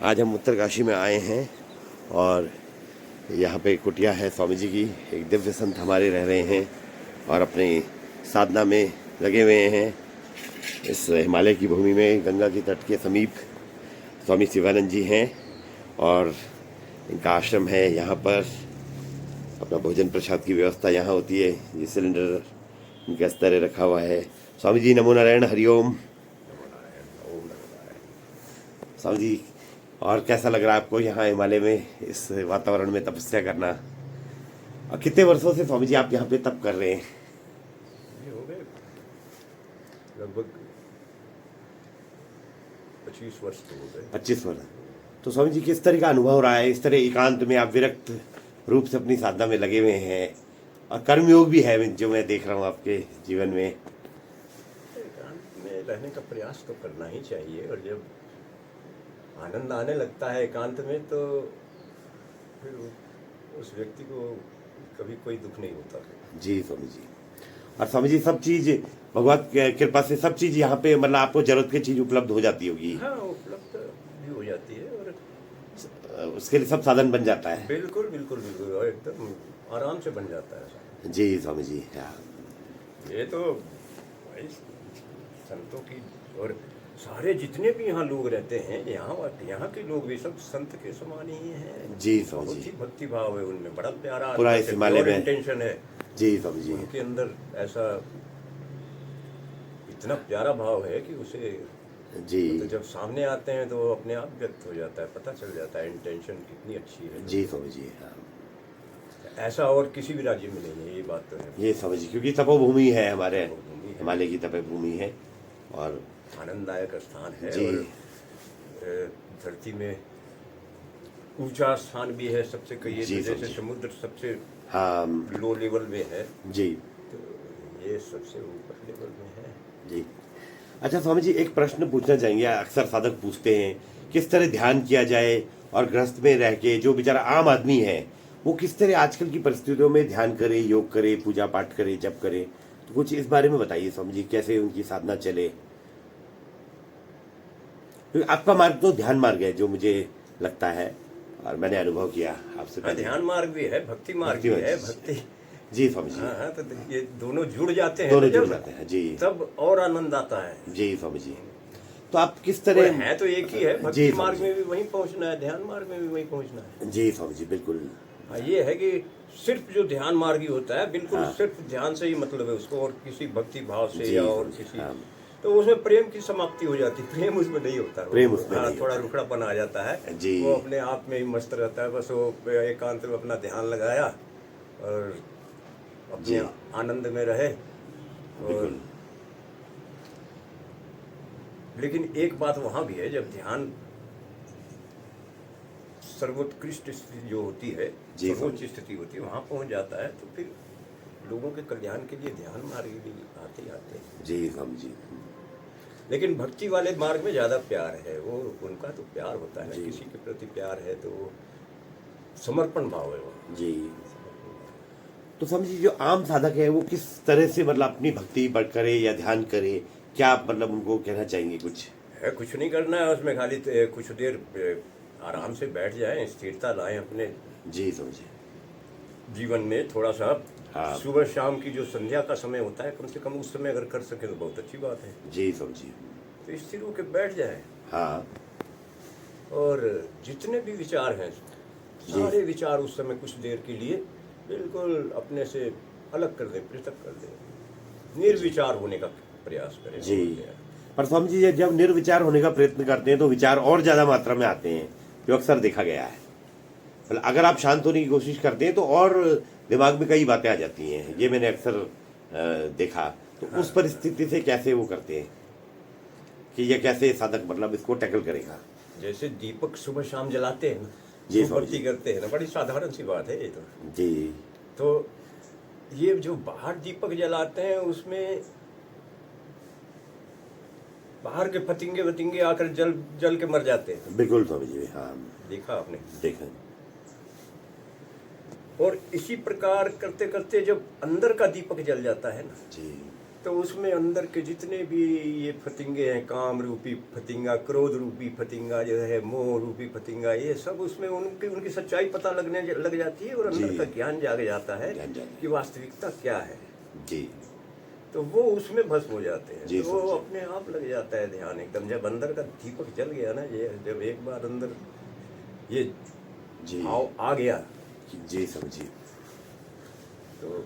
आज हम उत्तरकाशी में आए हैं और यहाँ पे कुटिया है स्वामी जी की। एक दिव्य संत हमारे रह रहे हैं और अपनी साधना में लगे हुए हैं। इस हिमालय की भूमि में गंगा के तट के समीप स्वामी शिवानंद जी हैं और इनका आश्रम है। यहाँ पर अपना भोजन प्रसाद की व्यवस्था यहाँ होती है। ये सिलेंडर इनके स्तर रखा हुआ है। स्वामी जी नमो नारायण, हरिओम। स्वामी जी, और कैसा लग रहा है आपको यहाँ हिमालय में इस वातावरण में तपस्या करना? और कितने वर्षों से स्वामी जी आप यहाँ पे तप कर रहे हैं? ये हो गए लगभग 25 वर्ष तो हो गए। 25 वर्ष। तो स्वामी जी किस तरह का अनुभव रहा है? इस तरह एकांत में आप विरक्त रूप से अपनी साधना में लगे हुए हैं और कर्मयोग भी है जो मैं देख रहा हूँ आपके जीवन में। एकांत में रहने का प्रयास तो करना ही चाहिए, और जब आनंद आने लगता है एकांत में तो फिर उस व्यक्ति को कभी कोई दुख नहीं होता। जी स्वामी जी। और स्वामी जी सब चीज भगवत कृपा से सब चीज यहाँ पे मतलब आपको जरूरत की चीज उपलब्ध हो जाती होगी? हाँ, उपलब्ध भी हो जाती है और उसके लिए सब साधन बन जाता है। बिल्कुल बिल्कुल बिल्कुल, और एकदम आराम से बन जाता है। जी स्वामी जी। हाँ, ये तो भाई संतों की, और सारे जितने भी यहाँ लोग रहते हैं, यहाँ के लोग भी सब संत के समान ही हैं। जी स्वामी बहुत जी। ही भक्ति भाव है उनमें, बड़ा प्यारा पूरा इस हिमालय में इंटेंशन है। जी स्वामी जी। उनके अंदर ऐसा इतना प्यारा भाव है कि उसे जी तो जब सामने आते हैं तो अपने आप व्यक्त हो जाता है, पता चल जाता है इंटेंशन कितनी अच्छी है। जी स्वामी जी। हाँ, ऐसा और किसी भी राज्य में नहीं है, ये बात तो है। ये स्वामी जी, क्योंकि तपोभूमि है हमारे तपोभूमि है। हिमालय की तपोभूमि है और आनंददायक स्थान है। जी। और धरती में ऊंचा स्थान भी है सबसे, कहिए जी, तो जैसे समझे। समुद्र सबसे हाँ लो लेवल में है, जी तो ये सबसे ऊपर लेवल में है। जी। अच्छा स्वामी जी, एक प्रश्न पूछना चाहेंगे। अक्सर साधक पूछते हैं किस तरह ध्यान किया जाए और गृहस्थ में रह के जो बेचारा आम आदमी है वो किस तरह आजकल की परिस्थितियों में ध्यान करे, योग करे, पूजा पाठ करे, जप करे। तो कुछ इस बारे में बताइए स्वामी जी, कैसे उनकी साधना चले। क्योंकि आपका मार्ग तो ध्यान मार्ग है जो मुझे लगता है और मैंने अनुभव किया आपसे हाँ, पहले। ध्यान मार्ग भी है, भक्ति मार्ग भी है। भक्ति, जी स्वामी जी। हाँ, तो ये दोनों जुड़ जाते हैं, दोनों तो जुड़ जब जाते हैं जी। तब और आनंद आता है। जी स्वामी जी। तो आप किस और तरह है तो एक ही है, जी भक्ति स्वामी मार्ग जी। में भी वहीं पहुंचना है, ध्यान मार्ग में भी वहीं पहुंचना है। जी स्वामी जी, बिल्कुल। हाँ, ये है कि सिर्फ जो ध्यान मार्गी होता है, बिल्कुल हाँ। सिर्फ ध्यान से ही मतलब है उसको, और किसी भक्ति भाव से जी, या और समझे, किसी, हाँ। तो उसमें प्रेम की समाप्ति हो जाती है। प्रेम उसमें नहीं होता, प्रेम उसमें हाँ, नहीं थोड़ा होता। रुखड़ापन आ जाता है। जी। वो अपने आप में ही मस्त रहता है, बस वो एकांत में अपना ध्यान लगाया और जी। अपने आनंद में रहे। और बिल्कुल। लेकिन एक बात वहाँ भी है, जब ध्यान सर्वोत्कृष्ट स्थिति जो होती है, जी, सर्वोच्च स्थिति होती है, वहाँ पहुँच जाता है तो फिर लोगों के कल्याण के लिए ध्यान मार्ग भी आते ही आते हैं। जी स्वामी जी। लेकिन भक्ति वाले मार्ग में ज़्यादा प्यार है, वो उनका तो प्यार होता है, जी। किसी के प्रति प्यार है तो वो समर्पण भाव है वो। जी। तो स्वामी जी, जो आम साधक है वो किस तरह से मतलब अपनी भक्ति बढ़ करे या ध्यान करे, क्या आप मतलब उनको कहना चाहेंगे? कुछ है, कुछ नहीं करना है उसमें, खाली कुछ देर आराम से बैठ जाएं, स्थिरता लाएं अपने जी स्वामी जी। जीवन में थोड़ा सा। हाँ। सुबह शाम की जो संध्या का समय होता है, कम से कम उस समय अगर कर सके तो बहुत अच्छी बात है। जी स्वामी जी। तो स्थिर होकर बैठ जाए, हाँ। और जितने भी विचार हैं सारे विचार उस समय कुछ देर के लिए बिल्कुल अपने से अलग कर दें, पृथक कर दें, निर्विचार होने का प्रयास करें। जी। पर स्वामी जी, जब निर्विचार होने का प्रयत्न करते हैं तो विचार और ज्यादा मात्रा में आते हैं, जो अक्सर देखा गया है। मतलब अगर आप शांत होने की कोशिश करते हैं तो और दिमाग में कई बातें आ जाती हैं, ये मैंने अक्सर देखा। तो हाँ। उस परिस्थिति से कैसे वो करते हैं कि ये कैसे साधक मतलब इसको टैकल करेगा? जैसे दीपक सुबह शाम जलाते हैं ना, जी, धूपबत्ती करते हैं ना, बड़ी साधारण सी बात है ये तो। जी। तो ये जो बाहर दीपक जलाते हैं उसमें बाहर के फतिंगे वतिंगे आकर जल के मर जाते हैं, बिल्कुल स्वामी जी। हाँ, देखा आपने। देखा। और इसी प्रकार करते करते जब अंदर का दीपक जल जाता है ना, जी। तो उसमें अंदर के जितने भी ये फतिंगे हैं, काम रूपी फतिंगा, क्रोध रूपी फतिंगा जो है, मोह रूपी फतिंगा, ये सब उसमें उनकी सच्चाई पता लग जाती है और अंदर जी। का ज्ञान जाग जाता है ज्ञान जाग कि वास्तविकता क्या है। जी तो वो उसमें भस्म हो जाते हैं। जी, तो वो समझे। अपने आप लग जाता है ध्यान एकदम। जब अंदर का दीपक जल गया ना, ये जब एक बार अंदर ये जी भाव आ गया जी समझिए। तो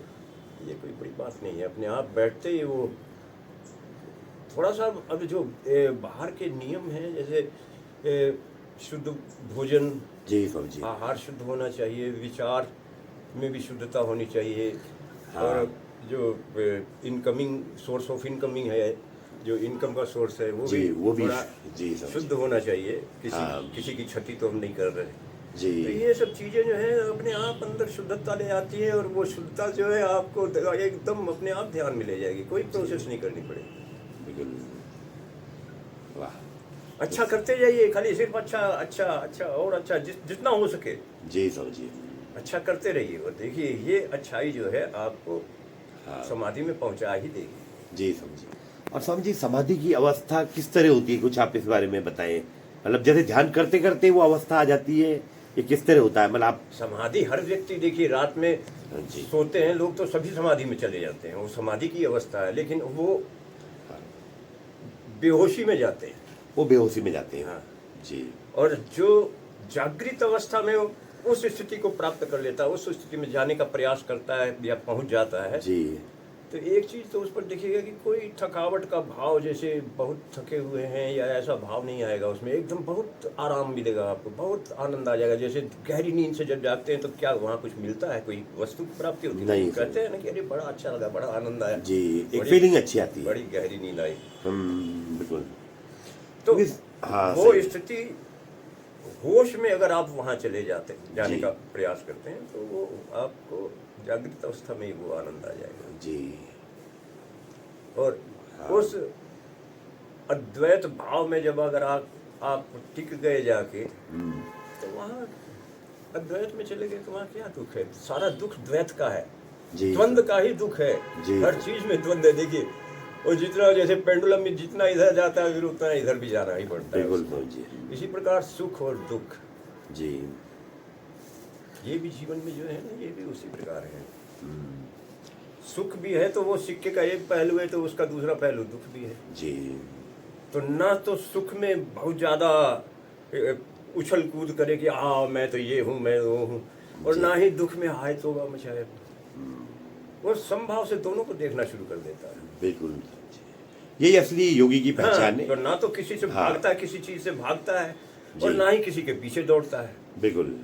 ये कोई बड़ी बात नहीं है। अपने आप बैठते ही वो थोड़ा सा, अब जो बाहर के नियम हैं, जैसे शुद्ध भोजन, जी समझिए। आहार शुद्ध होना चाहिए, विचार में भी शुद्धता होनी चाहिए, हाँ। और जो इनकमिंग सोर्स ऑफ इनकमिंग है, जो इनकम का सोर्स है, वो जी, भी वो भी थोड़ा जी समझिए। शुद्ध होना चाहिए। हाँ। किसी की क्षति तो हम नहीं कर रहे। जी तो ये सब चीज़ें जो है अपने आप अंदर शुद्धता ले आती है, और वो शुद्धता जो है आपको एकदम अपने आप ध्यान में ले जाएगी, कोई प्रोसेस नहीं करनी पड़ेगी। बिल्कुल। वाह। अच्छा करते जाइए, खाली सिर्फ अच्छा अच्छा अच्छा और अच्छा, जितना हो सके जी समझिए। अच्छा करते रहिए। और देखिए ये अच्छाई जो है आपको हाँ। समाधि में पहुंचा ही देगी। जी समझिए। और स्वामी जी, समाधि की अवस्था किस तरह होती है, कुछ आप इस बारे में बताएं। मतलब जैसे ध्यान करते करते वो अवस्था आ जाती है, ये किस तरह होता है, मतलब आप। समाधि हर व्यक्ति, देखिए रात में जी सोते हैं लोग तो सभी समाधि में चले जाते हैं, वो समाधि की अवस्था है, लेकिन वो बेहोशी में जाते हैं। वो बेहोशी में जाते हैं। हाँ। जी और जो जागृत अवस्था में उस स्थिति को प्राप्त कर लेता है, उस स्थिति में जाने का प्रयास करता है या पहुंच जाता है, जी तो एक चीज़ तो उस पर देखिएगा कि कोई थकावट का भाव, जैसे बहुत थके हुए हैं या ऐसा भाव नहीं आएगा उसमें। एकदम बहुत आराम मिलेगा आपको, बहुत आनंद आ जाएगा। जैसे गहरी नींद से जब जागते हैं तो क्या वहाँ कुछ मिलता है, कोई वस्तु की प्राप्ति होती है? नहीं। कहते हैं ना कि अरे बड़ा अच्छा लगा, बड़ा आनंद आया, जी, एक बड़ी- फीलिंग अच्छी आती है। बड़ी गहरी नींद आई। बिल्कुल। तो हाँ, वो सही। स्थिति, होश में अगर आप वहाँ चले जाने जी। का प्रयास करते हैं तो वो आपको जागृत अवस्था में ही वो आनंद आ जाएगा। जी और हाँ। उस अद्वैत भाव में जब अगर आप टिक गए जाके, तो वहाँ अद्वैत में चले गए तो वहाँ क्या दुख है? सारा दुख द्वैत का है, जी द्वंद का ही दुख है। जी। हर चीज में द्वंद है। देखिए, और जितना जैसे पेंडुलम में जितना इधर जाता है फिर उतना इधर भी जाना ही पड़ता है बिल्कुल उसको। जी। इसी प्रकार सुख और दुख, जी ये भी जीवन में जो है ना, ये भी उसी प्रकार है। सुख भी है तो वो सिक्के का एक पहलू है, तो उसका दूसरा पहलू दुख भी है। जी तो ना तो सुख में बहुत ज्यादा उछल कूद करे कि मैं तो ये हूँ, मैं वो हूँ, और जी। ना ही दुख में हाय तोबा मचाए। वो समभाव से दोनों को देखना शुरू कर देता है। बिल्कुल। यही असली योगी की हाँ, पहचान है। तो ना तो किसी से हाँ। भागता है, किसी चीज से भागता है, और जी। ना ही किसी के पीछे दौड़ता है। बिल्कुल।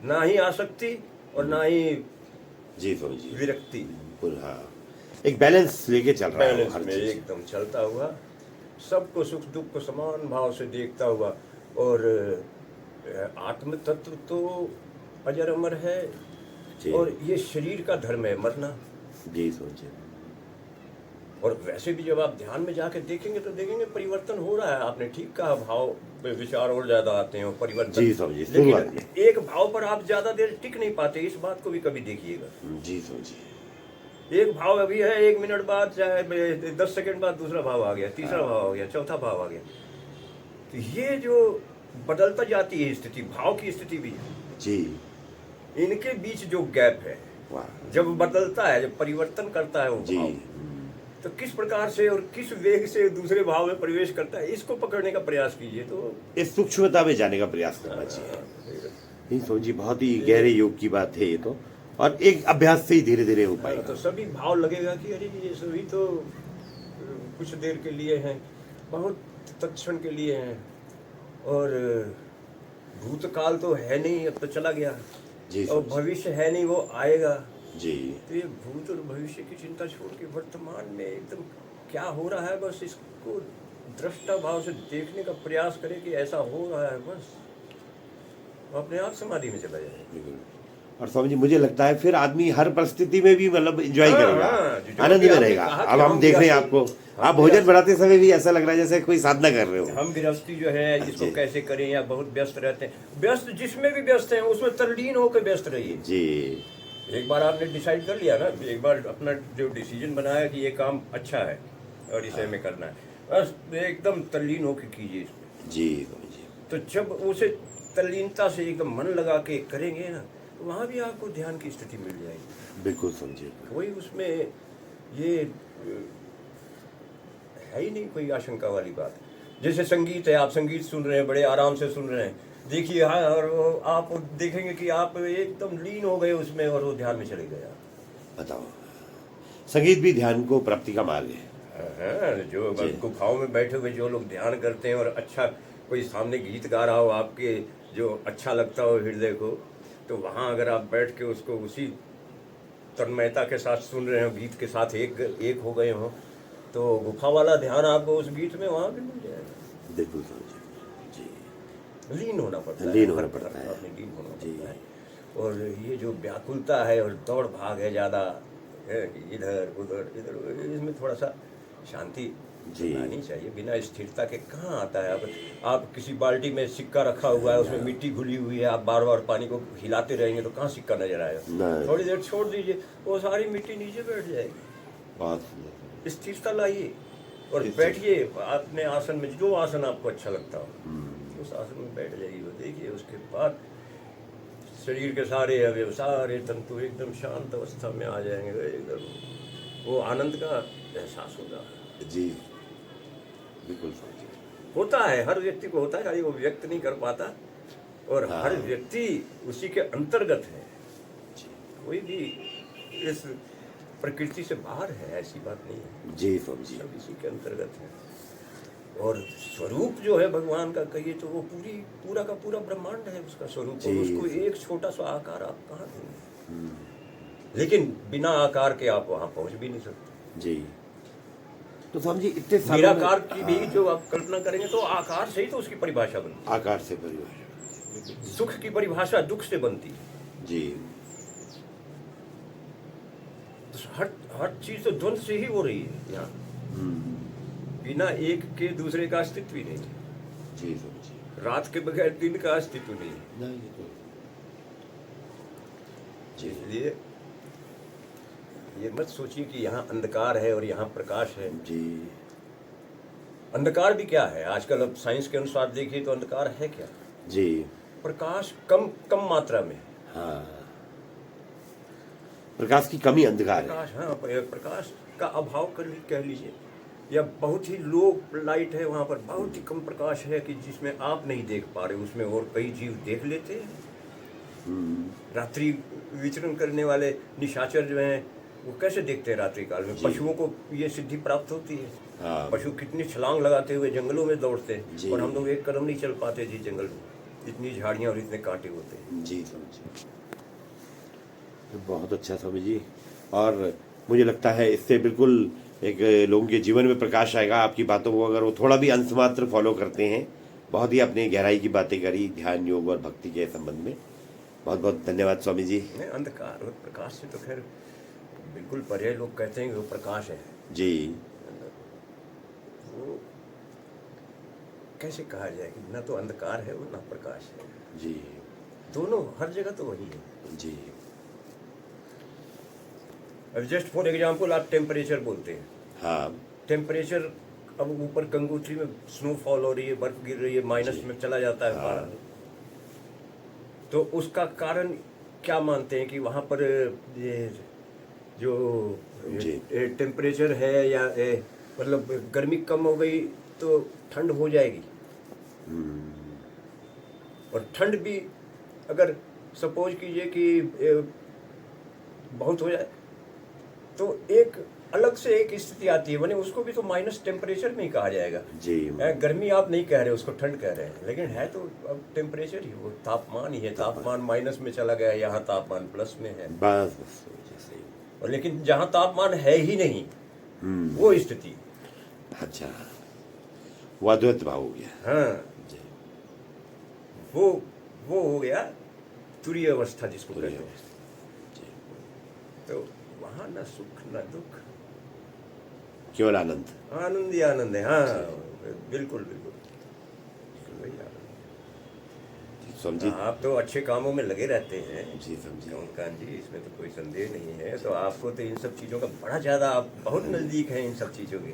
ना ही आसक्ति और ना ही जी स्वामी जी। विरक्ति। बिल्कुल, हाँ, एक बैलेंस लेके चल रहा है वो बैलेंस हर में चीज। एकदम चलता हुआ, सबको सुख दुख को समान भाव से देखता हुआ। और आत्म तत्व तो अजर अमर है, जी। और ये शरीर का धर्म है मरना। जी स्वामी जी। और वैसे भी जब आप ध्यान में जाके देखेंगे तो देखेंगे परिवर्तन हो रहा है। आपने ठीक कहा, भाव में विचार और ज्यादा आते हैं और परिवर्तन। जी स्वामी जी, शुरुआत में। लेकिन एक भाव पर आप ज्यादा देर टिक नहीं पाते, इस बात को भी कभी देखिएगा। जी स्वामी जी। एक भाव अभी है, 1 मिनट बाद चाहे 10 सेकंड बाद दूसरा भाव आ गया, तीसरा भाव आ गया, चौथा भाव आ गया। तो ये जो बदलता जाती है स्थिति, भाव की स्थिति भी, जी इनके बीच जो गैप है, वाह। जब बदलता है, जब परिवर्तन करता है वो जी भाव, तो किस प्रकार से और किस वेग से दूसरे भाव में प्रवेश करता है, इसको पकड़ने का प्रयास कीजिए। तो इस सूक्ष्मता में जाने का प्रयास करना चाहिए। नहीं स्वामी जी, बहुत ही गहरे योग की बात है ये तो, और एक अभ्यास से ही धीरे धीरे हो पाएगा। तो सभी भाव लगेगा कि अरे ये सभी तो कुछ देर के लिए हैं, बहुत तत्क्षण के लिए हैं, और भूतकाल तो है नहीं, अब तो चला गया, जी और भविष्य है नहीं, वो आएगा। जी तो ये भूत और भविष्य की चिंता छोड़ के वर्तमान में एकदम क्या हो रहा है, बस इसको दृष्टा भाव से देखने का प्रयास करें कि ऐसा हो रहा है, बस वो अपने आप समाधि में चला जाएगा। बिल्कुल। और स्वामी जी, मुझे लगता है फिर आदमी हर परिस्थिति में भी मतलब एंजॉय हाँ, करेगा, हाँ, जो आनंद भी में आपने रहेगा। कहा कि अब हम देख रहे हैं गृहस्थी- आपको, आप भोजन बनाते समय भी ऐसा लग रहा है जैसे कोई साधना कर रहे हो। हम गृहस्थी जो है इसको जी। कैसे करें, या बहुत व्यस्त रहते हैं, व्यस्त जिसमें भी व्यस्त हैं उसमें तल्लीन होकर व्यस्त रहिए। जी एक बार आपने डिसाइड कर लिया ना, एक बार अपना जो डिसीजन बनाया कि ये काम अच्छा है और इसे हमें करना है, बस एकदम तल्लीन होकर कीजिए इसमें। जी स्वामी जी। तो जब उसे तल्लीनता से एकदम मन लगा के करेंगे ना, तो वहाँ भी आपको ध्यान की स्थिति मिल जाएगी। बिल्कुल स्वामी जी। कोई उसमें ये है ही नहीं कोई आशंका वाली बात। जैसे संगीत है, आप संगीत सुन रहे हैं, बड़े आराम से सुन रहे हैं, देखिए हाँ, और वो आप देखेंगे कि आप एकदम लीन हो गए उसमें और वो ध्यान में चले गए आप। बताओ, संगीत भी ध्यान को प्राप्ति का मार्ग है। हाँ, जो जी। गुफाओं में बैठे हुए जो लोग ध्यान करते हैं और अच्छा कोई सामने गीत गा रहा हो आपके, जो अच्छा लगता हो हृदय को, तो वहाँ अगर आप बैठ के उसको उसी तन्मयता के साथ सुन रहे हो, गीत के साथ एक हो गए हो, तो गुफा वाला ध्यान आपको उस गीत में वहाँ भी मिल जाएगा। बिल्कुल स्वामी जी। लीन होना पड़ता है, लीन होना पड़ता है। अपने लीन होना जी। पड़ता है। और ये जो व्याकुलता है और दौड़ भाग है ज़्यादा, इधर उधर इधर उधर, इसमें थोड़ा सा शांति जी। आनी चाहिए। बिना स्थिरता के कहाँ आता है। अब आप किसी बाल्टी में सिक्का रखा हुआ है, उसमें मिट्टी घुली हुई है, आप बार बार पानी को हिलाते रहेंगे तो कहाँ सिक्का नजर आएगा। नहीं। थोड़ी देर छोड़ दीजिए, वो सारी मिट्टी नीचे बैठ जाएगी। बहुत सुंदर। स्थिरता लाइए और स्थिर। बैठिए अपने आसन में, जो आसन आपको अच्छा लगता हो उस आसन में बैठ जाइए। वो देखिए, उसके बाद शरीर के सारे अवयव, सारे तंतु एकदम शांत अवस्था में आ जाएंगे, एकदम वो आनंद का एहसास होगा। जी बिल्कुल स्वामी जी। होता है, हर व्यक्ति को होता है, खाली वो व्यक्त नहीं कर पाता। और हाँ। हर व्यक्ति उसी के अंतर्गत है। जी। कोई भी इस प्रकृति से बाहर है ऐसी बात नहीं है। जी स्वामी जी। सब इसी के अंतर्गत है। और स्वरूप जो है भगवान का, कहिए तो वो पूरा का पूरा ब्रह्मांड है उसका स्वरूप। और जी। उसको एक छोटा सा आकार आप कहाँ देंगे। लेकिन बिना आकार के आप वहां पहुंच भी नहीं सकते। जी। तो स्वामी जी इतने सालों में- निराकार की भी जो आप कल्पना करेंगे तो आकार से ही तो उसकी परिभाषा बनती आकार से परिभाषा। है। सुख की परिभाषा दुख से बनती है। जी। तो हर चीज तो द्वंद से ही हो रही है यहाँ। बिना एक के दूसरे का अस्तित्व ही नहीं है। जी स्वामी जी। रात के बगैर दिन का अस्तित्व नहीं है। नहीं ये तो जी। इसलिए ये मत सोचिए कि यहाँ अंधकार है और यहाँ प्रकाश है। जी। अंधकार भी क्या है, आजकल अब साइंस के अनुसार देखिए तो अंधकार है क्या। जी। प्रकाश कम मात्रा में है। हाँ, प्रकाश की कमी अंधकार है। प्रकाश, हाँ, प्रकाश का अभाव कह लीजिए, या बहुत ही लो लाइट है वहाँ पर, बहुत ही कम प्रकाश है कि जिसमें आप नहीं देख पा रहे, उसमें और कई जीव देख लेते हैं। रात्रि विचरण करने वाले निशाचर जो हैं वो कैसे देखते हैं रात्रि काल में। जी। पशुओं को ये सिद्धि प्राप्त होती है। हाँ। पशु कितनी छलांग लगाते हुए जंगलों में दौड़ते हैं, जी। और हम लोग एक कदम नहीं चल पाते जी जंगल में, इतनी झाड़ियाँ और इतने कांटे होते हैं। जी स्वामी जी। तो बहुत अच्छा स्वामी जी। और मुझे लगता है इससे बिल्कुल एक लोगों के जीवन में प्रकाश आएगा। आपकी बातों को अगर वो थोड़ा भी अंश मात्र फॉलो करते हैं। बहुत ही अपनी गहराई की बातें करी ध्यान, योग और भक्ति के संबंध में। बहुत बहुत धन्यवाद स्वामी जी। नहीं, अंधकार और प्रकाश से तो खैर बिल्कुल परे। लोग कहते हैं कि वो प्रकाश है। जी। वो कैसे कहा जाए कि ना तो अंधकार है वो ना प्रकाश है। जी। दोनों हर जगह तो वही है। जी। अब जस्ट फॉर एग्जाम्पल आप टेम्परेचर बोलते हैं। हाँ। टेम्परेचर अब ऊपर गंगोत्री में स्नोफॉल हो रही है, बर्फ गिर रही है, माइनस जी। में चला जाता है पारा। तो उसका कारण क्या मानते हैं कि वहाँ पर ये जो जी। टेम्परेचर है या मतलब गर्मी कम हो गई तो ठंड हो जाएगी। और ठंड भी अगर सपोज कीजिए कि बहुत हो जाए तो एक अलग से एक स्थिति आती है, माने उसको भी तो माइनस टेम्परेचर में ही कहा जाएगा। जी। गर्मी आप नहीं कह रहे, उसको ठंड कह रहे हैं, लेकिन है तो अब टेम्परेचर ही, वो तापमान ही है। तापमान माइनस में चला गया, यहाँ तापमान प्लस में है। बस बस जैसे ही। और लेकिन जहाँ तापमान है ही नहीं वो स्थिति। अच्छा, वो अद्वैत भाव हो गया। हाँ, जी। वो हो गया तुरीय अवस्था जिसको कहते हैं। जी। तो वहाँ न सुख न दुख, केवल आनंद। आनंद ही आनंद है। हाँ, बिल्कुल बिल्कुल वही आनंद। स्वामी जी। आप तो अच्छे कामों में लगे रहते हैं जी स्वामी जी। कमलकांत जी, इसमें तो कोई संदेह नहीं है। तो आपको तो इन सब चीज़ों का बड़ा ज़्यादा, आप बहुत नज़दीक हैं इन सब चीज़ों के,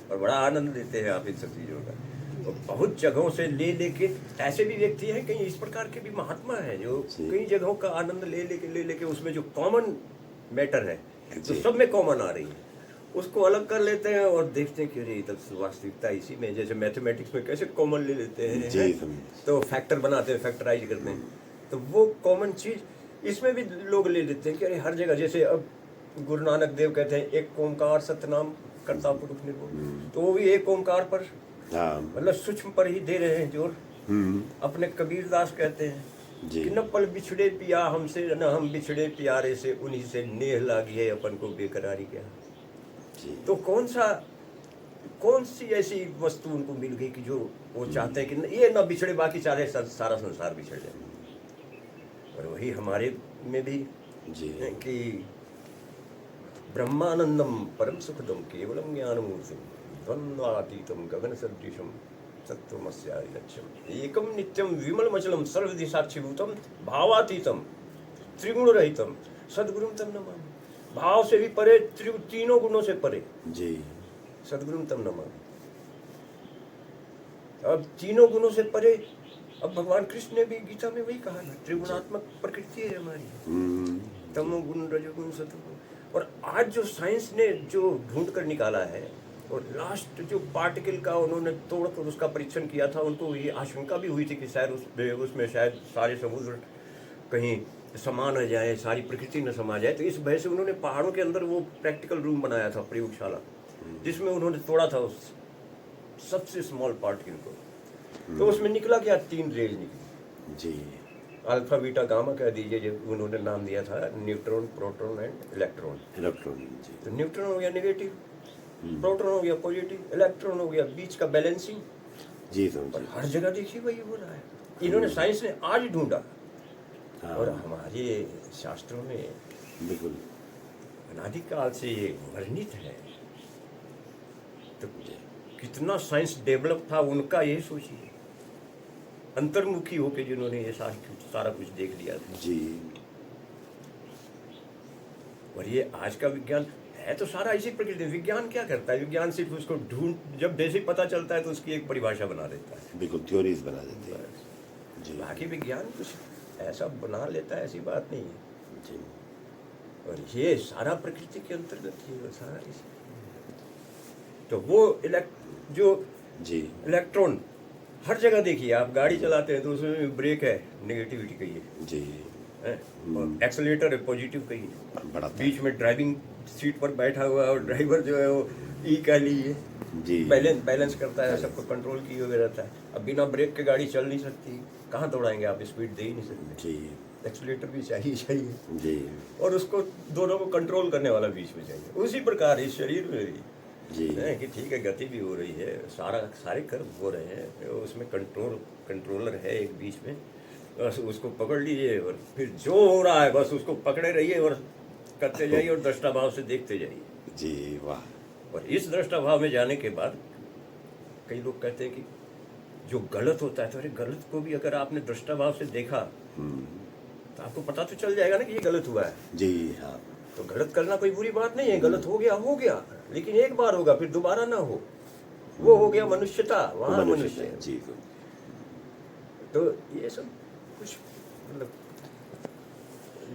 और बड़ा आनंद लेते हैं आप इन सब चीज़ों का। और बहुत जगहों से ले लेके, ऐसे भी व्यक्ति हैं कई इस प्रकार के भी महात्मा हैं जो जी। कई जगहों का आनंद ले लेके उसमें जो कॉमन मैटर है, जो जी। सब में कॉमन आ रही है, उसको अलग कर लेते हैं और देखते हैं कि अरे तब वास्तविकता इसी में, जैसे मैथमेटिक्स में कैसे कॉमन ले लेते हैं, जी, हैं? समझ। तो फैक्टर बनाते हैं, फैक्टराइज करते हैं, तो वो कॉमन चीज इसमें भी लोग ले लेते हैं कि अरे हर जगह, जैसे अब गुरु नानक देव कहते हैं एक ओंकार सतनाम करता पुरुष निर्गुण, तो वो भी एक ओंकार पर, हाँ। मतलब सूक्ष्म पर ही दे रहे हैं जोर। अपने कबीर दास कहते हैं जी। कि न पल बिछड़े पिया हमसे, न हम बिछड़े प्यारे से, उन्हीं से नेह लागी है अपन को बेकरारी क्या। जी। तो कौन सी ऐसी वस्तु उनको मिल गई कि जो वो चाहते हैं कि ये ना बिछड़े, बाकी सारे सारा संसार बिछड़ जाए। और वही हमारे में भी जी। है कि ब्रह्मानंदम परम सुखदम केवलम ज्ञानमूर्तिम द्वंद्वातीतम गगन सदृशम सत्वमस्यादि लक्ष्यम एकम नित्यम विमलमचलम सर्वदिशाक्षीभूतम भावातीतम त्रिगुण रहितम सद्गुरुम तम नमामि। भाव से भी परे, तीनों गुणों से परे, जी। सद्गुरुम तम नमामि। अब तीनों गुणों से परे, अब भगवान कृष्ण ने भी गीता में वही कहा ना, त्रिगुणात्मक प्रकृति है हमारी, तमोगुण रजोगुण सतोगुण। और आज जो साइंस ने जो ढूंढ कर निकाला है, और लास्ट जो पार्टिकल का उन्होंने तोड़कर उसका परीक्षण किया था, उनको ये आशंका भी हुई थी कि शायद उसमें शायद सारे समुद्र कहीं समा न जाए, सारी प्रकृति न समा जाए। तो इस वजह से उन्होंने पहाड़ों के अंदर वो प्रैक्टिकल रूम बनाया था, प्रयोगशाला, जिसमें उन्होंने तोड़ा था उस सबसे स्मॉल पार्टिकल को। तो उसमें निकला क्या, 3 रेज निकली जी। अल्फा बीटा गामा कह दीजिए, जो उन्होंने नाम दिया था neutron, proton and electron. Electron. जी। तो न्यूट्रॉन हो गया नेगेटिव, प्रोटॉन हो गया पॉजिटिव, इलेक्ट्रॉन हो गया बीच का बैलेंसिंग। जी समझ। और हर जगह देखिए वही हो रहा है, इन्होंने साइंस ने आज ढूंढा। हाँ। और हमारे शास्त्रों में बिल्कुल। अनादिकाल से ये वर्णित है। तो कितना साइंस डेवलप था उनका, ये सोचिए, अंतर्मुखी होके जिन्होंने ये सारा कुछ देख लिया था। जी। और ये आज का विज्ञान है तो सारा इसी प्रकृति। विज्ञान क्या करता है, विज्ञान सिर्फ उसको जब जैसे ही पता चलता है तो उसकी एक परिभाषा बना देता है, बिल्कुल थ्योरीज बना देते हैं। जी। बाकी विज्ञान कुछ ऐसा बना लेता है, ऐसी बात नहीं है। जी। और ये सारा प्रकृति के अंतर्गत ही है, सारा इसी। तो वो जो जी। इलेक्ट्रॉन हर जगह देखिए, आप गाड़ी चलाते हैं तो उसमें ब्रेक है नेगेटिविटी कही है, जी। और एक्सेलेरेटर है पॉजिटिव कही है, बड़ा बीच में ड्राइविंग सीट पर बैठा हुआ है और ड्राइवर जो है वो ई कह लीजिए, जी। बैलेंस करता है, सबको कंट्रोल किए हुए रहता है। अब बिना ब्रेक के गाड़ी चल नहीं सकती, कहाँ दौड़ाएंगे आप, स्पीड दे ही नहीं सकते। जी। एक्सेलेरेटर भी चाहिए जी। और उसको दोनों को कंट्रोल करने वाला बीच में चाहिए। उसी प्रकार इस शरीर में भी जी। है कि ठीक है, गति भी हो रही है, सारे कर्म हो रहे हैं, उसमें कंट्रोलर है एक बीच में, बस उसको पकड़ लीजिए और फिर जो हो रहा है बस उसको पकड़े रहिए और करते जाइए और दृष्टा भाव से देखते जाइए। जी। वाह। और इस दृष्टा भाव में जाने के बाद कई लोग कहते हैं कि जो गलत होता है, तो अरे गलत को भी अगर आपने दृष्टा भाव से देखा तो आपको पता तो चल जाएगा ना कि ये गलत हुआ है। जी। हाँ। तो गलत करना कोई बुरी बात नहीं है, गलत हो गया, लेकिन एक बार होगा, फिर दोबारा ना हो। वो हो गया मनुष्यता, वहाँ मनुष्य है। जी। तो ये सब कुछ मतलब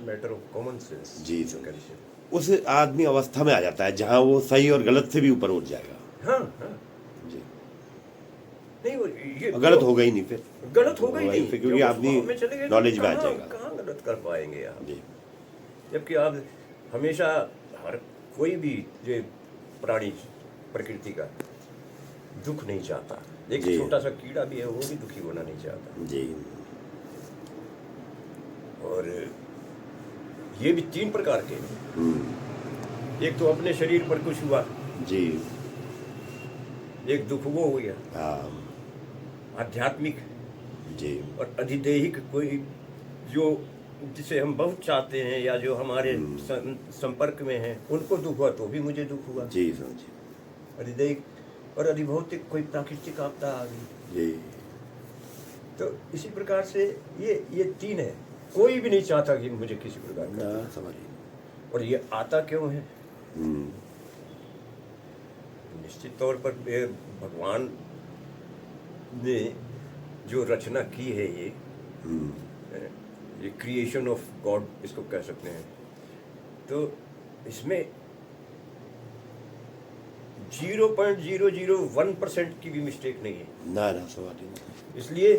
मैटर ऑफ कॉमन सेंस। जी। उस आदमी अवस्था में आ जाता है जहाँ वो सही और गलत से भी ऊपर उठ जाएगा। हाँ। जी। नहीं, वो ये गलत होगा ही नहीं, फिर गलत होगा ही नहीं, क्योंकि आदमी नॉलेज में आ जाएगा। कहाँ गलत कर पाएंगे आप। जी। जबकि आप हमेशा, हर कोई भी जो प्राणी प्रकृति का दुख नहीं चाहता, एक जी। छोटा सा कीड़ा भी है वो भी दुखी होना नहीं चाहता। जी। और ये भी 3 प्रकार के हैं। एक तो अपने शरीर पर कुछ हुआ, जी। एक दुख वो हो गया हाँ। आध्यात्मिक, जी। और अधिदैहिक कोई जो जिसे हम बहुत चाहते हैं या जो हमारे संपर्क में हैं, उनको दुख हुआ तो भी मुझे दुख हुआ। जी समझिए। अधिदैहिक और अधिभौतिक कोई प्राकृतिक आपदा आ गई। जी। तो इसी प्रकार से ये तीन है। कोई भी नहीं चाहता कि मुझे किसी प्रकार का, ना समझिए। और ये आता क्यों है? हम्म, निश्चित तौर पर ये भगवान ने जो रचना की है, ये क्रिएशन ऑफ गॉड इसको कह सकते हैं, तो इसमें 0.001% की भी मिस्टेक नहीं है। ना ना सवाल ही नहीं। इसलिए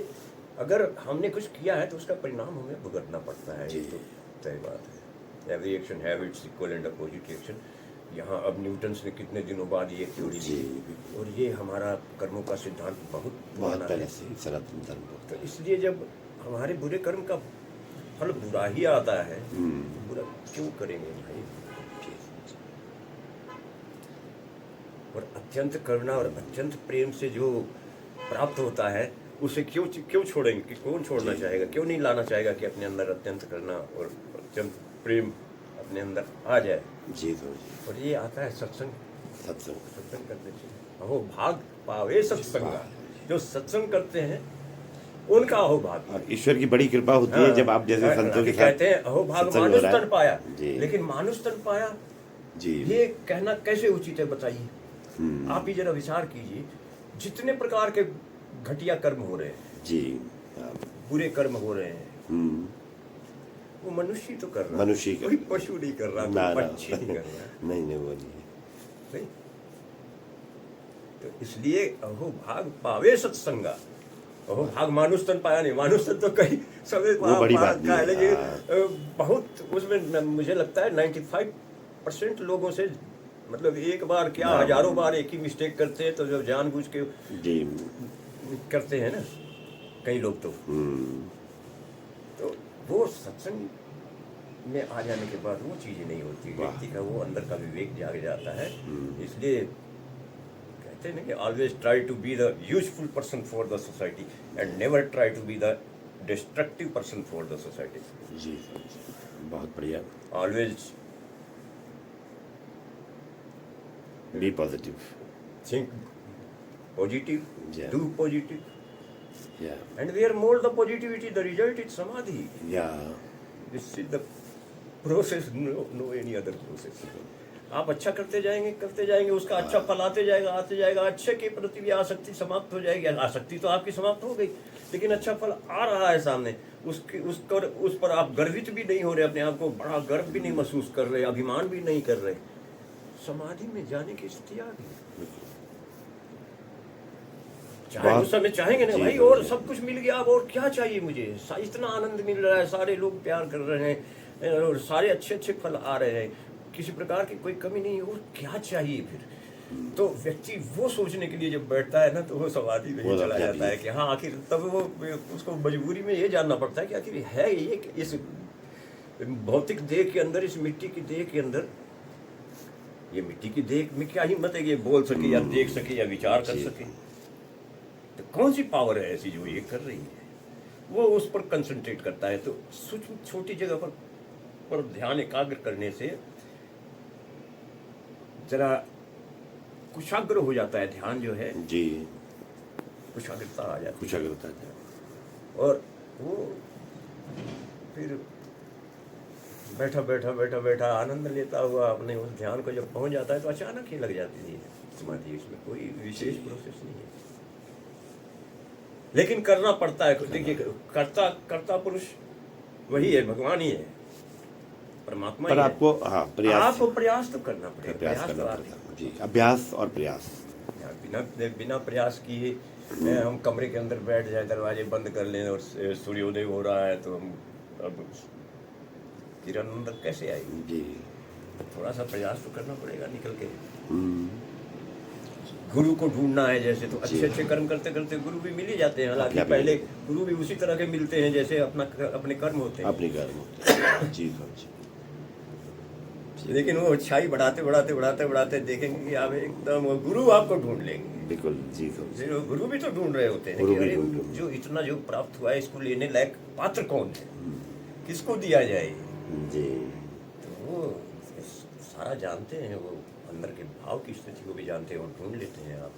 अगर हमने कुछ किया है तो उसका परिणाम हमें भुगतना पड़ता है, ये जी। तो तय बात है। Every action have it's equal and opposite action. यहाँ अब न्यूटन्स ने कितने दिनों बाद ये थ्योरी जी, दी, और ये हमारा कर्मों का सिद्धांत बहुत बहुत पुराना पहले है। से ही सनातन धर्म होता तो इसलिए जब हमारे बुरे कर्म का फल बुरा ही आता है, है। तो बुरा क्यों करेंगे भाई? और अत्यंत करुणा और अत्यंत प्रेम से जो प्राप्त होता है, उसे क्यों छोड़ेंगे? कि कौन छोड़ना जी। चाहेगा? क्यों नहीं लाना चाहेगा कि अपने अंदर अत्यंत करुणा और अत्यंत प्रेम अपने अंदर आ जाए? जी तो जी। और ये आता है सत्संग सत्संग करने से। अहो भाग पावे सत्संगा। जो सत्संग करते हैं उनका अहो भाग। और ईश्वर की बड़ी कृपा होती है जब आप जैसे संतों के साथ कहते हैं अहो भाग सत्संग हो मानुष रहा है। तन पाया, जी। लेकिन मानुष तन पाया जी। ये कहना कैसे उचित है बताइए? आप ही जरा विचार कीजिए, जितने प्रकार के घटिया कर्म हो रहे हैं, जी। हाँ। बुरे कर्म हो रहे हैं, हम्म, वो मनुष्य ही तो कर रहा है, मनुष्य ही कर कोई पशु नहीं कर रहा, ना कोई ना पक्षी नहीं कर रहा। नहीं नहीं वो नहीं है। नहीं? तो इसलिए अहो भाग पावे सत्संगा। अहो भाग मानुष तन पाया नहीं, मानुष तन तो कहीं समय वो बड़ी बात नहीं है। लेकिन बहुत उसमें मुझे लगता है 95% लोगों से, मतलब एक बार क्या हाँ। हजारों बार एक ही मिस्टेक करते हैं, तो जब जानबूझ के जी। करते हैं ना कई लोग, तो वो सत्संग में आ जाने के बाद वो चीजें नहीं होती, व्यक्ति का वो अंदर का विवेक जाग जाता है। इसलिए कहते हैं ना कि always try to be the useful person for the society and never try to be the destructive person for the society. जी बहुत बढ़िया। Always be positive. think positive, Yeah. do positive, या and where more the positivity, the result is samadhi. या This is the process, no any other process. आप अच्छा करते जाएंगे, उसका अच्छा फल आते जाएगा, अच्छे के प्रति भी आसक्ति समाप्त हो जाएगी। आसक्ति तो आपकी समाप्त हो गई, लेकिन अच्छा फल आ रहा है सामने, उस पर आप गर्वित भी नहीं हो रहे, अपने आप को बड़ा गर्व भी नहीं महसूस कर रहे, अभिमान भी नहीं कर रहे। समाधि में जाने की स्थिति आ गई। चाहे उस समय चाहेंगे ना भाई, और सब कुछ मिल गया, अब और क्या चाहिए मुझे? इतना आनंद मिल रहा है, सारे लोग प्यार कर रहे हैं और सारे अच्छे अच्छे फल आ रहे हैं, किसी प्रकार की कोई कमी नहीं है, और क्या चाहिए फिर? तो व्यक्ति वो सोचने के लिए जब बैठता है ना, तो वो समाधि में चला जाता है कि हाँ आखिर, तब वो उसको मजबूरी में ये जानना पड़ता है कि आखिर है ये, इस भौतिक देह के अंदर, इस मिट्टी की देह के अंदर, ये मिट्टी की देह में क्या हिम्मत है कि ये बोल सके या देख सके या विचार कर सके? तो कौन सी पावर है ऐसी जो ये कर रही है? वो उस पर कंसंट्रेट करता है। तो सूक्ष्म छोटी जगह पर ध्यान एकाग्र करने से जरा कुशाग्र हो जाता है ध्यान, जो है जी कुशाग्रता आ जाती है, कुशाग्रता है। और वो फिर बैठा आनंद लेता हुआ अपने उस ध्यान को जब पहुंच जाता है, तो अचानक ही लग जाती है समाधि। इसमें कोई विशेष प्रोसेस नहीं है, लेकिन करना पड़ता है। देखिए, कर्ता पुरुष वही है, भगवान ही है, परमात्मा ही है। आपको आपको प्रयास तो करना पड़ेगा, प्रयास करना पड़ेगा जी, अभ्यास और प्रयास। बिना प्रयास किए हम कमरे के अंदर बैठ जाए, दरवाजे बंद कर लें और सूर्योदय हो रहा है, तो हम अब किरण अंदर कैसे आएगी? जी थोड़ा सा प्रयास तो करना पड़ेगा निकल के। गुरु को ढूंढना है जैसे, तो अच्छे कर्म करते करते गुरु भी मिल ही जाते हैं। हालांकि पहले गुरु भी उसी तरह के मिलते हैं जैसे अपने कर्म होते हैं, अपने कर्म होते हैं। जी लेकिन वो अच्छाई बढ़ाते देखेंगे कि आप एकदम गुरु आपको ढूंढ लेंगे। बिल्कुल जी। गुरु भी तो ढूंढ रहे होते हैं कि अरे जो इतना जो प्राप्त हुआ है, इसको लेने लायक पात्र कौन है, किसको दिया जाए जी। तो वो सारा जानते हैं, वो अंदर के भाव की स्थिति को भी जानते हैं और ढूंढ लेते हैं। आप